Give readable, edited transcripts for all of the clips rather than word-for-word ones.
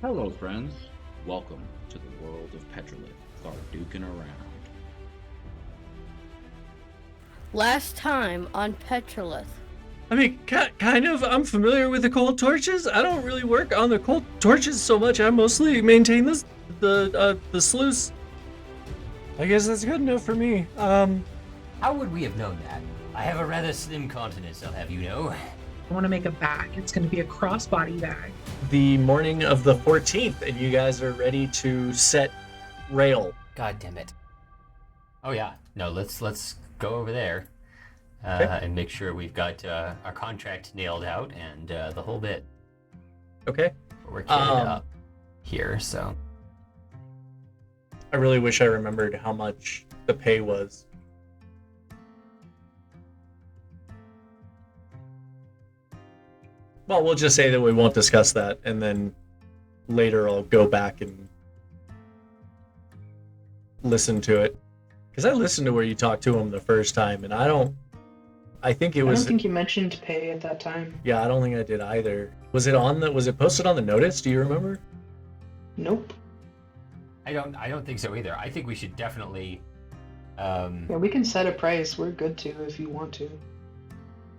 Hello, friends. Welcome to the world of Petrolith, Thar duking around. Last time on Petrolith. I mean, kind of. I'm familiar with the cold torches. I don't really work on the cold torches so much. I mostly maintain the sluice. I guess that's good enough for me. How would we have known that? I have a rather slim continence, I'll have you know. I want to make a bag. It's going to be a crossbody bag. The morning of the 14th, and you guys are ready to set rail. God damn it. Oh yeah, no, let's go over there Okay. and make sure we've got our contract nailed out and the whole bit. Okay. We're kitted up here, so. I really wish I remembered how much the pay was. Well, we'll just say that we won't discuss that, and then later I'll go back and listen to it. Because I listened to where you talked to him the first time, and I think it I was... don't think you mentioned pay at that time. Yeah, I don't think I did either. Was it posted on the notice? Do you remember? Nope. I don't think so either. I think we should definitely Yeah, we can set a price. We're good to if you want to.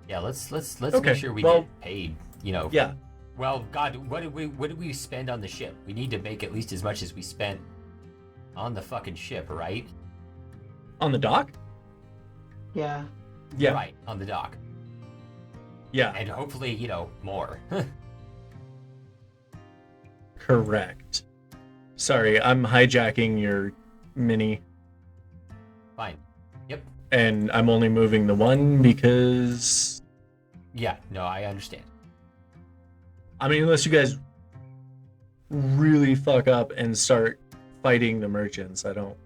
yeah, let's Okay, make sure we well, get paid, you know. Yeah. Well, God, what did we spend on the ship? We need to make at least as much as we spent on the fucking ship, right? On the dock? Yeah. Yeah. Right, on the dock. Yeah. And hopefully, you know, more. Correct. Sorry, I'm hijacking your mini, Fine. Yep. and I'm only moving the one because... Yeah, no, I understand. I mean, unless you guys really fuck up and start fighting the merchants, I don't...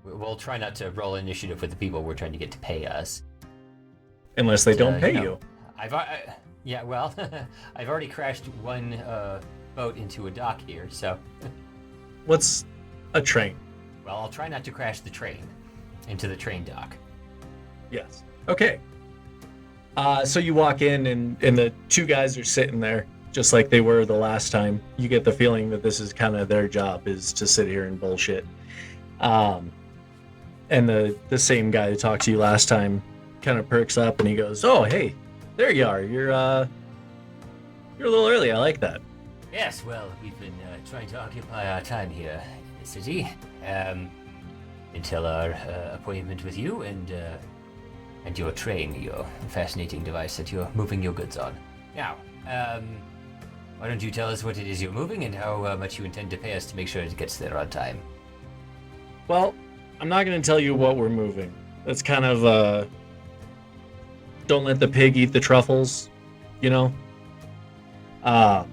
We'll try not to roll initiative with the people we're trying to get to pay us. Unless they don't pay you know, you. Yeah, well, I've already crashed one boat into a dock here, so... What's a train? Well, I'll try not to crash the train into the train dock. Yes. Okay. So you walk in, and the two guys are sitting there, just like they were the last time. You get the feeling that this is kind of their job, is to sit here and bullshit. And the same guy who talked to you last time kind of perks up, and he goes, "Oh, hey, there you are. You're a little early. I like that." Yes, well, we've been trying to occupy our time here in the city until our appointment with you and your train, your fascinating device that you're moving your goods on. Now, why don't you tell us what it is you're moving and how much you intend to pay us to make sure it gets there on time? Well, I'm not going to tell you what we're moving. That's kind of don't let the pig eat the truffles, you know? I'm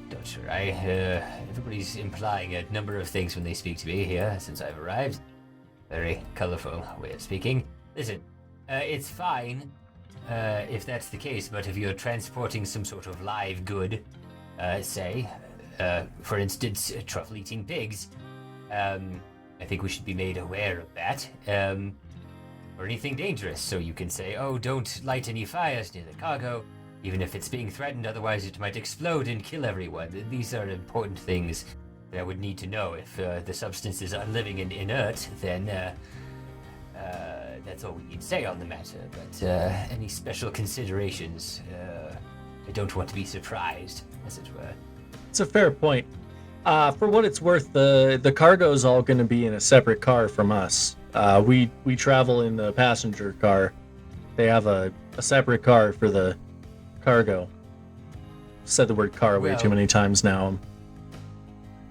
not sure. Everybody's implying a number of things when they speak to me here since I've arrived. Very colorful way of speaking. Listen, it's fine if that's the case, but if you're transporting some sort of live good, say, for instance, truffle-eating pigs, I think we should be made aware of that, or anything dangerous, so you can say, oh, don't light any fires near the cargo, even if it's being threatened, otherwise it might explode and kill everyone. These are important things that I would need to know. If the substances are living and inert, then that's all we need to say on the matter, but any special considerations, I don't want to be surprised, as it were. It's a fair point. For what it's worth, the cargo's all going to be in a separate car from us. We travel in the passenger car. They have a separate car for the cargo. Said the word car way too many times now.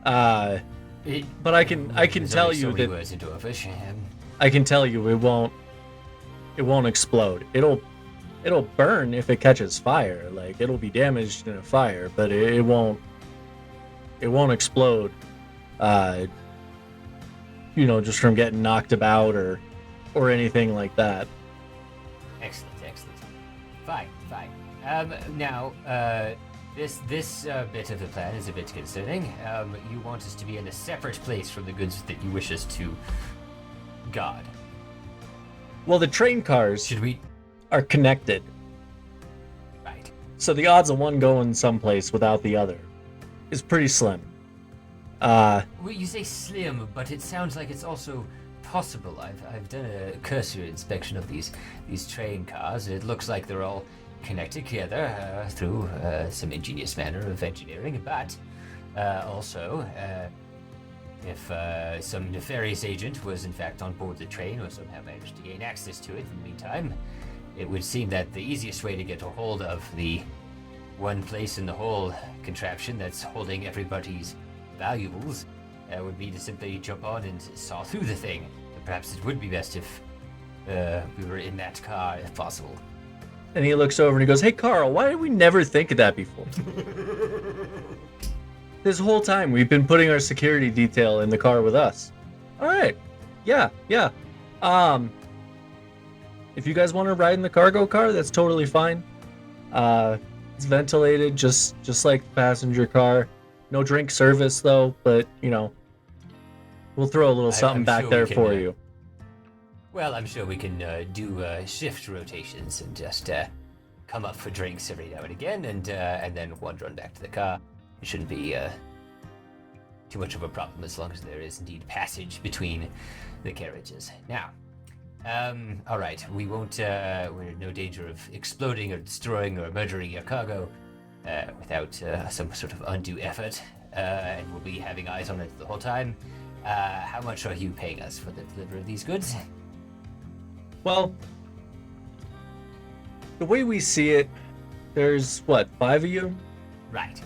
But I can tell you that I can tell you it won't explode. It'll burn if it catches fire. Like, it'll be damaged in a fire, but it won't explode. Just from getting knocked about or anything like that. Excellent. Fine. Now, this bit of the plan is a bit concerning. You want us to be in a separate place from the goods that you wish us to guard. Well, the train cars Should we? are connected. Right. So the odds of one going someplace without the other is pretty slim. Well, you say slim, but it sounds like it's also possible. I've done a cursory inspection of these train cars. It looks like they're all connected together through some ingenious manner of engineering, but also if some nefarious agent was in fact on board the train or somehow managed to gain access to it in the meantime, it would seem that the easiest way to get a hold of the one place in the whole contraption that's holding everybody's valuables would be to simply jump on and saw through the thing. And perhaps it would be best if we were in that car if possible. And he looks over and he goes, "Hey, Carl, why did we never think of that before?" This whole time we've been putting our security detail in the car with us. All right. Yeah. If you guys want to ride in the cargo car, that's totally fine. It's ventilated just like the passenger car. No drink service though, but we'll throw a little something back there for you. Well, I'm sure we can do shift rotations and just come up for drinks every now and again, and then wander on back to the car. It shouldn't be too much of a problem as long as there is indeed passage between the carriages. Now, all right, we won't. We're in no danger of exploding or destroying or murdering your cargo without some sort of undue effort, and we'll be having eyes on it the whole time. How much are you paying us for the delivery of these goods? Well, the way we see it, there's, 5 of you? Right.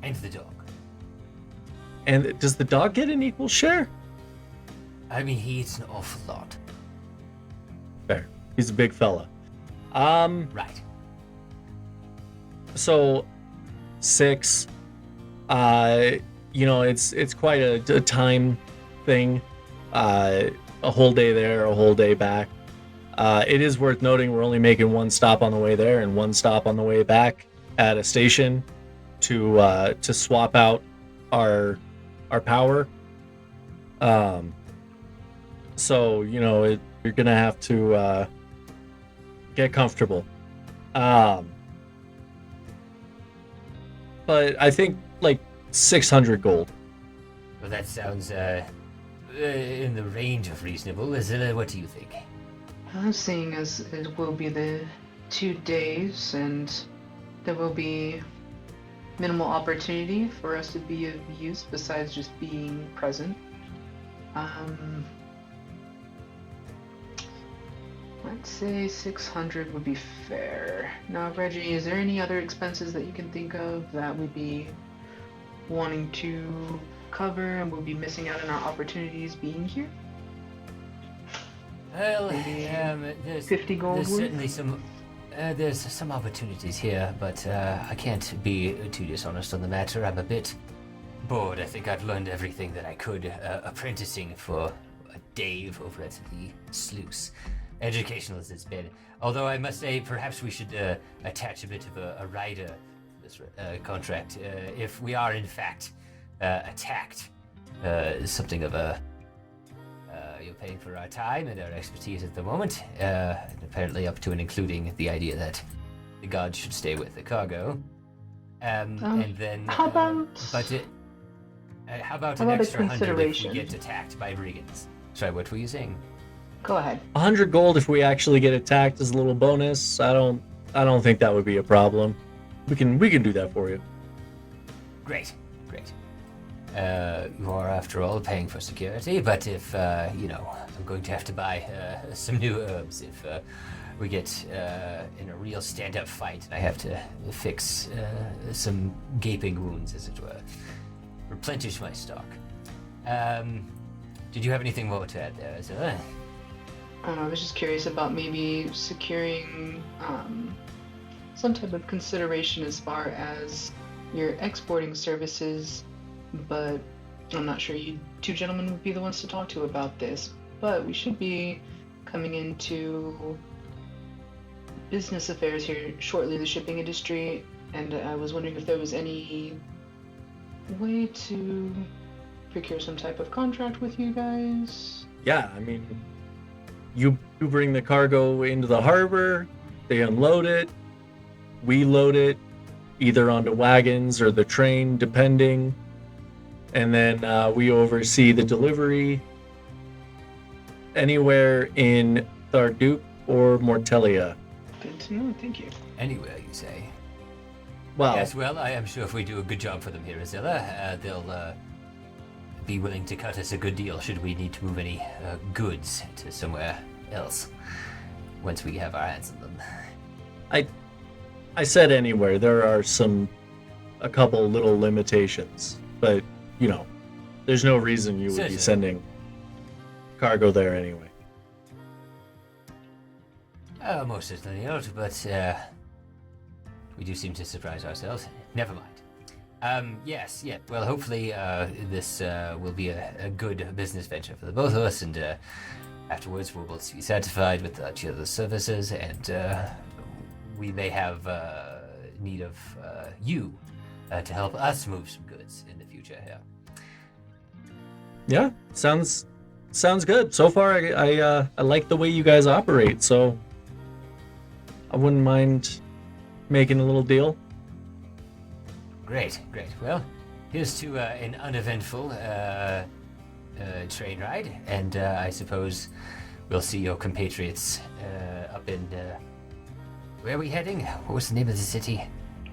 And the dog. And does the dog get an equal share? I mean, he eats an awful lot. Fair. He's a big fella. Right. So, 6. It's quite a time thing. A whole day there, a whole day back. It is worth noting we're only making one stop on the way there and one stop on the way back at a station to swap out our power. So you're gonna have to get comfortable. But I think like 600 gold. Well, that sounds in the range of reasonable. What do you think? Seeing as it will be the 2 days and there will be minimal opportunity for us to be of use besides just being present. Let's say 600 would be fair. Now, Reggie, is there any other expenses that you can think of that we'd be wanting to cover and we'll be missing out on our opportunities being here? Well, there's 50 gold there's worth? certainly some there's some opportunities here, but I can't be too dishonest on the matter. I'm a bit bored. I think I've learned everything that I could apprenticing for a day over at the sluice. Educational as it's been. Although I must say, perhaps we should attach a bit of a rider to this contract. If we are in fact attacked, something of a you're paying for our time and our expertise at the moment, and apparently up to and including the idea that the gods should stay with the cargo. And then how about an extra 100 if we get attacked by brigands? Sorry, what were you saying? Go ahead. 100 gold if we actually get attacked as a little bonus. I don't think that would be a problem. We can do that for you. Great. You are, after all, paying for security, but if, I'm going to have to buy some new herbs if we get in a real stand-up fight and I have to fix some gaping wounds, as it were. Replenish my stock. Did you have anything more to add there, Azilla? I was just curious about maybe securing some type of consideration as far as your exporting services, but I'm not sure you two gentlemen would be the ones to talk to about this, but we should be coming into business affairs here shortly, the shipping industry, and I was wondering if there was any way to procure some type of contract with you guys. Yeah, I mean, you bring the cargo into the harbor, they unload it, We load it either onto wagons or the train, depending. And then we oversee the delivery anywhere in Thar or Mortelia. Good to know. Thank you. Anywhere, you say? Wow. Yes, well, I am sure if we do a good job for them here, Azilla, they'll be willing to cut us a good deal should we need to move any goods to somewhere else once we have our hands on them. I said anywhere. There are a couple little limitations, but there's no reason you would be sending cargo there anyway. Most certainly not, but we do seem to surprise ourselves. Never mind. Yes, yeah. Well, hopefully this will be a good business venture for the both of us, and afterwards we'll both be satisfied with each other's services, and we may have need of you to help us move some goods in the future here. Yeah, sounds good. So far, I like the way you guys operate, so I wouldn't mind making a little deal. Great. Well, here's to an uneventful train ride, and I suppose we'll see your compatriots up in... where are we heading? What was the name of the city?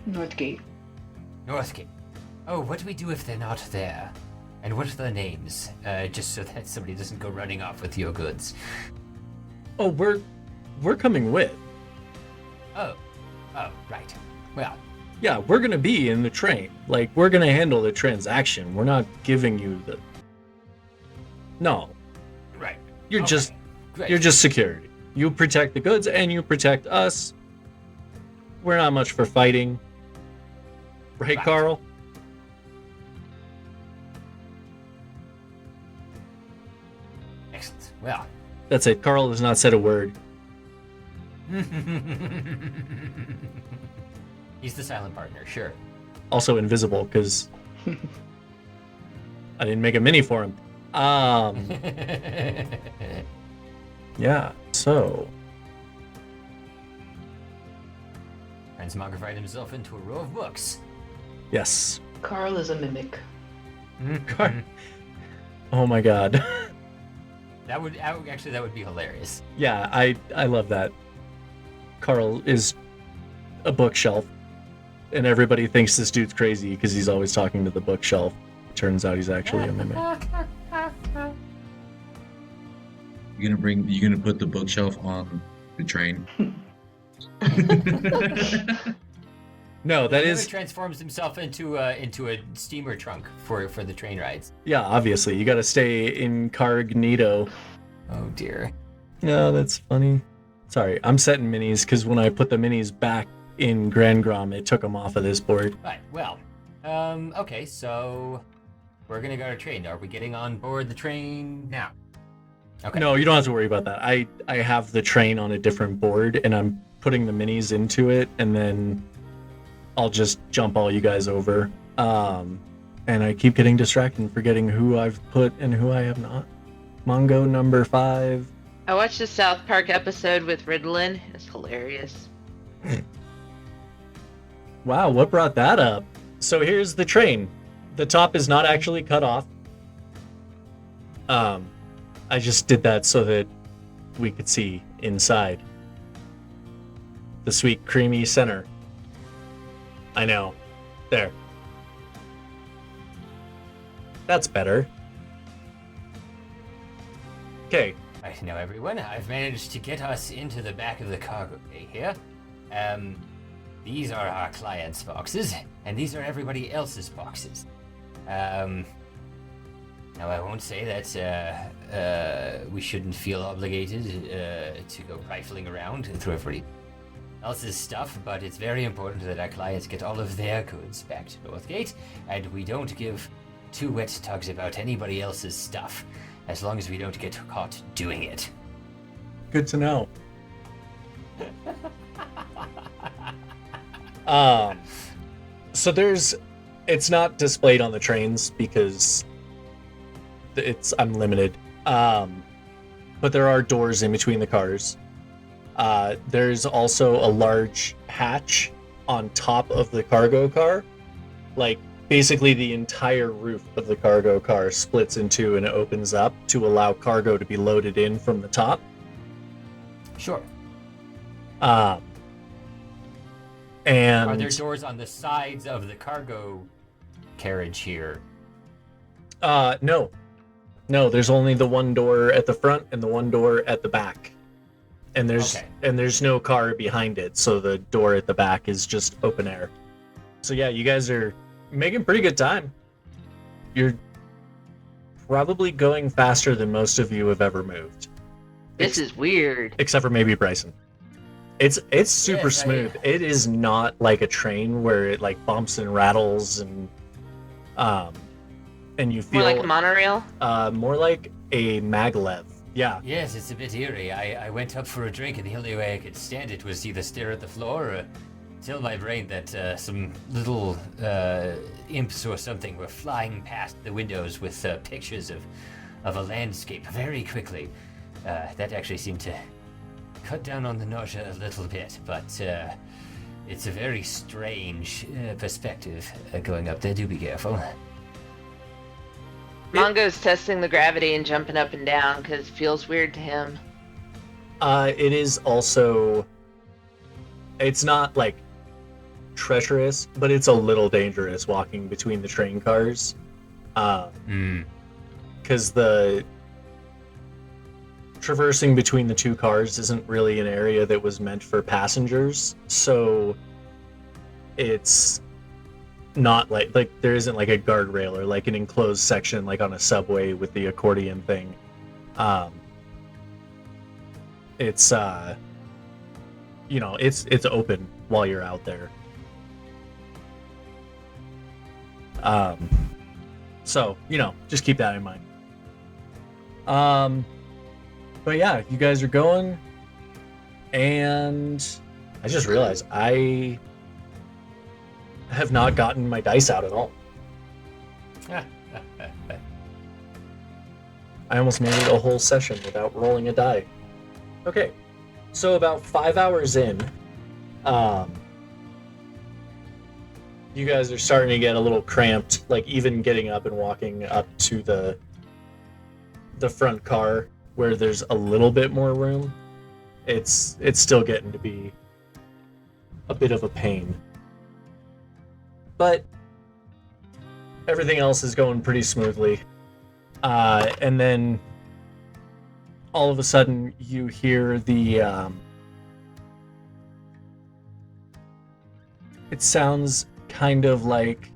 Northgate. Northgate. Oh, what do we do if they're not there? And what are their names? Just so that somebody doesn't go running off with your goods. Oh, we're coming with. Oh, right. Well... Yeah, we're gonna be in the train. Like, we're gonna handle the transaction. We're not giving you the... No. Right. You're Okay. Great. You're just security. You protect the goods and you protect us. We're not much for fighting. Right, Carl? Excellent. Well... That's it. Carl has not said a word. He's the silent partner, sure. Also invisible, because I didn't make a mini for him. Yeah, so... Transmogrified himself into a row of books. Yes. Carl is a mimic. Oh my god. That would be hilarious. Yeah, I love that. Carl is a bookshelf, and everybody thinks this dude's crazy because he's always talking to the bookshelf. Turns out he's actually a mimic. You gonna put the bookshelf on the train? No, that He is... transforms himself into a steamer trunk for the train rides. Yeah, obviously. You gotta stay incognito. Oh dear. No, that's funny. Sorry, I'm setting minis because when I put the minis back in Grand Grom, it took them off of this board. Right. Well. Okay. So we're gonna go to train. Are we getting on board the train now? Okay. No, you don't have to worry about that. I have the train on a different board, and I'm putting the minis into it, and then I'll just jump all you guys over. And I keep getting distracted and forgetting who I've put and who I have not. Mongo number 5. I watched the South Park episode with Ritalin. It's hilarious. Wow, what brought that up? So here's the train. The top is not actually cut off. I just did that so that we could see inside. The sweet, creamy center. I know. There. That's better. Okay. Right now, everyone, I've managed to get us into the back of the cargo bay here. These are our clients' boxes, and these are everybody else's boxes. Now, I won't say that we shouldn't feel obligated to go rifling around through everybody else's stuff, but it's very important that our clients get all of their goods back to Northgate, and we don't give two wet tugs about anybody else's stuff, as long as we don't get caught doing it. Good to know. So it's not displayed on the trains because I'm limited. But there are doors in between the cars. There's also a large hatch on top of the cargo car. Like, basically the entire roof of the cargo car splits in two and it opens up to allow cargo to be loaded in from the top. Sure. And Are there doors on the sides of the cargo carriage here? No. No, there's only the one door at the front and the one door at the back. And there's no car behind it, so the door at the back is just open air. So yeah, you guys are making pretty good time. You're probably going faster than most of you have ever moved. This is weird. Except for maybe Bryson. It's super smooth. It is not like a train where it like bumps and rattles and you feel More like a monorail? more like a maglev. Yeah. Yes, it's a bit eerie. I went up for a drink, and the only way I could stand it was either stare at the floor or tell my brain that some little imps or something were flying past the windows with pictures of a landscape very quickly. That actually seemed to cut down on the nausea a little bit, but it's a very strange perspective going up there. Do be careful. Mongo's testing the gravity and jumping up and down because it feels weird to him. It is also... It's not, like, treacherous, but it's a little dangerous walking between the train cars. Because the... Traversing between the two cars isn't really an area that was meant for passengers, so it's not like there isn't like a guardrail or like an enclosed section like on a subway with the accordion thing. It's it's open while you're out there. So just keep that in mind. But yeah, you guys are going, and I just realized I have not gotten my dice out at all. I almost made it a whole session without rolling a die. Okay, so about 5 hours in, you guys are starting to get a little cramped, like even getting up and walking up to the front car where there's a little bit more room. It's still getting to be a bit of a pain. But everything else is going pretty smoothly. And then all of a sudden you hear the it sounds kind of like,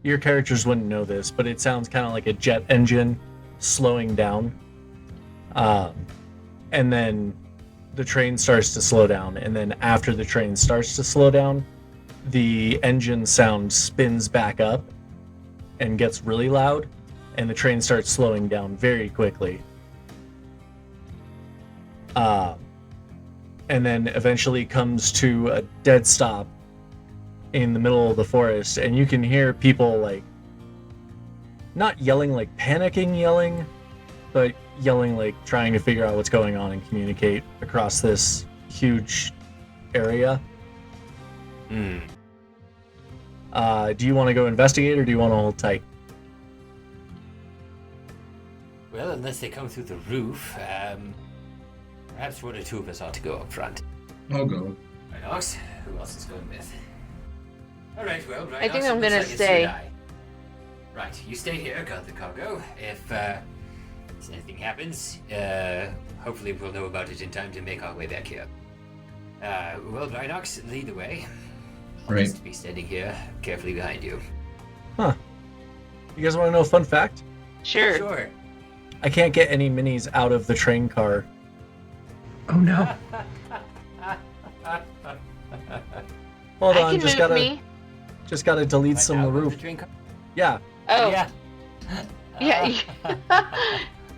your characters wouldn't know this, but it sounds kind of like a jet engine slowing down. And then the train starts to slow down, and then after the train starts to slow down, the engine sound spins back up and gets really loud, and the train starts slowing down very quickly. And then eventually comes to a dead stop in the middle of the forest, and you can hear people like, not yelling like panicking yelling, but yelling like trying to figure out what's going on and communicate across this huge area. Do you want to go investigate, or do you want to hold tight? Well, unless they come through the roof, perhaps one or two of us ought to go up front. I'll go. Rhinox, who else is going with? All right, well, Rhinox, I think I'm looks gonna like it's stay. your die. Right, you stay here, guard the cargo. If anything happens, hopefully we'll know about it in time to make our way back here. Well, Rhinox, lead the way. I'll Right. just be standing here, carefully behind you. Huh. You guys want to know a fun fact? Sure. Sure. I can't get any minis out of the train car. Oh no. Hold I on, can just move gotta me. delete Right some now, of the with roof. the train car? Yeah. Oh, Yeah. yeah.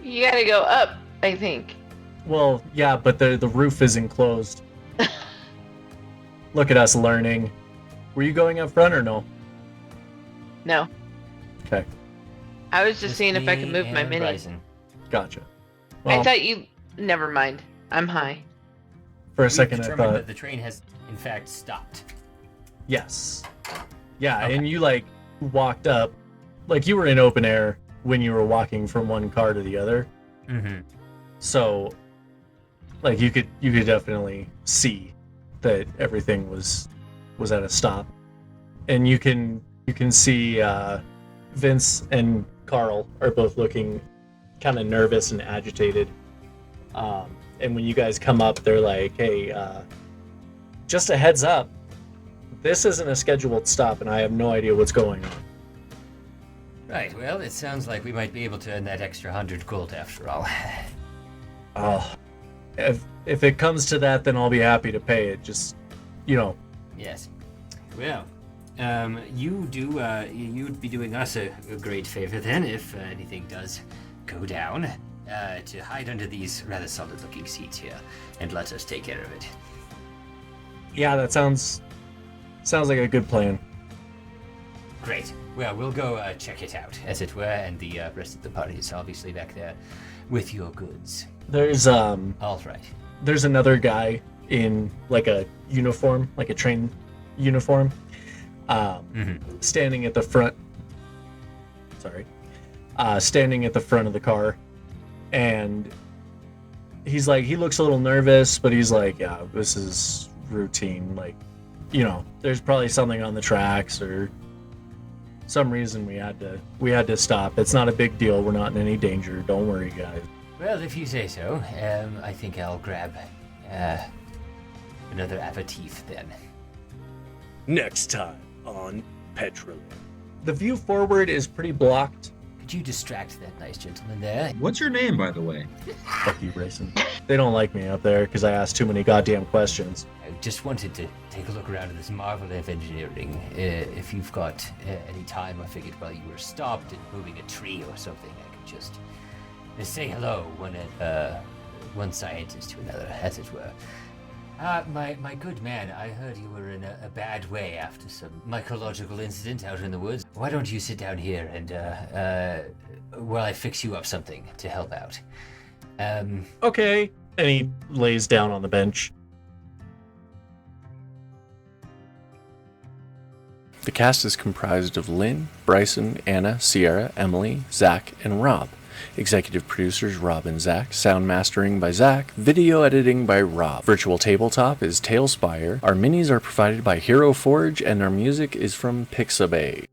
You gotta go up, I think. Well, yeah, but the roof is enclosed. Look at us learning. Were you going up front or no? No. Okay, I was just seeing if I could move my mini. Bryson. gotcha. I Well, thought you. Never mind. I'm high. for a We've second I determined thought, that the train has, in fact, stopped. Yes. Yeah, Okay. and you like walked up, like you were in open air when you were walking from one car to the other. Mm-hmm. So, like you could definitely see that everything was at a stop, and you can see Vince and Carl are both looking kind of nervous and agitated. And when you guys come up, they're like, "Hey, just a heads up, this isn't a scheduled stop, and I have no idea what's going on." Right, well, it sounds like we might be able to earn that extra 100 gold after all. Oh, if it comes to that, then I'll be happy to pay it. Just, Yes. Well, you'd be doing us a great favor then if anything does go down, to hide under these rather solid-looking seats here and let us take care of it. yeah, that sounds like a good plan. Great. Well, we'll go check it out, as it were, and the rest of the party is obviously back there with your goods. There's All right. there's another guy in like a uniform, like a train uniform, standing at the front. Standing at the front of the car, and he looks a little nervous, but he's like, "Yeah, this is routine. Like, there's probably something on the tracks or some reason we had to stop. It's not a big deal. We're not in any danger. Don't worry, guys." Well, if you say so, I think I'll grab another aperitif then. Next time on Petrolith. The view forward is pretty blocked. Could you distract that nice gentleman there? What's your name, by the way? Fuck you, Grayson. They don't like me up there because I asked too many goddamn questions. I just wanted to take a look around at this marvel of engineering. If you've got any time, I figured while you were stopped and moving a tree or something, I could just say hello one scientist to another, as it were. My good man, I heard you were in a bad way after some mycological incident out in the woods. Why don't you sit down here and while I fix you up something to help out? Okay. And he lays down on the bench. The cast is comprised of Lynn, Bryson, Anna, Sierra, Emily, Zach, and Rob. Executive producers Rob and Zach, sound mastering by Zach, video editing by Rob. Virtual tabletop is Tailspire. Our minis are provided by Hero Forge, and our music is from Pixabay.